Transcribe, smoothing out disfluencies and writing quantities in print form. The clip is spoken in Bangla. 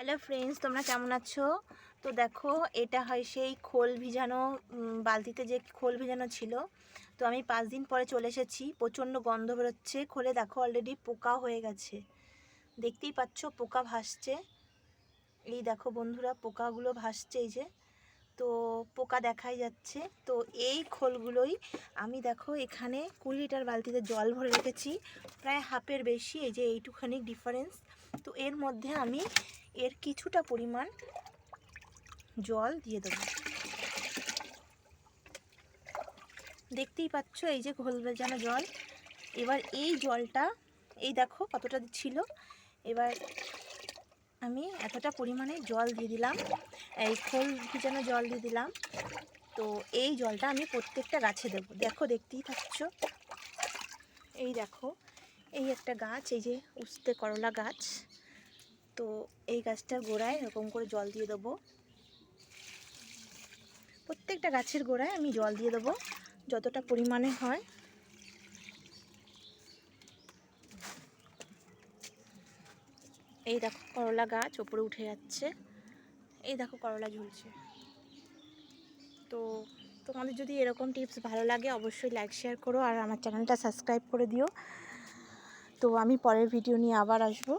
হ্যালো ফ্রেন্ডস, তোমরা কেমন আছো? তো দেখো, এটা হয় সেই খোল ভিজানো বালতিতে যে খোল ভিজানো ছিল। তো আমি 5 দিন পরে চলে এসেছি। প্রচণ্ড গন্ধ বেরোচ্ছে। খোলে দেখো অলরেডি পোকা হয়ে গেছে, দেখতেই পাচ্ছ পোকা ভাসছে। এই দেখো বন্ধুরা, পোকাগুলো ভাসছে, এই যে তো পোকা দেখাই যাচ্ছে। তো এই খোলগুলোই আমি দেখো এখানে 20 লিটার বালতিতে জল ভরে রেখেছি, প্রায় হাফের বেশি, এই যে এইটুখানি ডিফারেন্স। তো এর মধ্যে আমি এর কিছুটা পরিমাণ জল দিয়ে দেবো। দেখতেই পাচ্ছ এই যে ঘোল ভেজানো জল। এবার এই জলটা, এই দেখো কতটা ছিল। এবার আমি এতটা পরিমাণে জল দিয়ে দিলাম, এই খোল ভিজানো জল দিয়ে দিলাম। তো এই জলটা আমি প্রত্যেকটা গাছে দেবো। দেখো, দেখতেই পাচ্ছ, এই দেখো এই একটা গাছ, এই যে উস্তে করলা গাছ। তো এই গাছটার গোড়ায় এরকম করে জল দিয়ে দেবো। প্রত্যেকটা গাছের গোড়ায় আমি জল দিয়ে দেবো যতটা পরিমাণে হয়। এই দেখো করলা গাছ ওপরে উঠে যাচ্ছে, এই দেখো করলা ঝুলছে। তো তোমাদের যদি এরকম টিপস ভালো লাগে অবশ্যই লাইক শেয়ার করো আর আমার চ্যানেলটা সাবস্ক্রাইব করে দিও। তো আমি পরের ভিডিও নিয়ে আবার আসবো।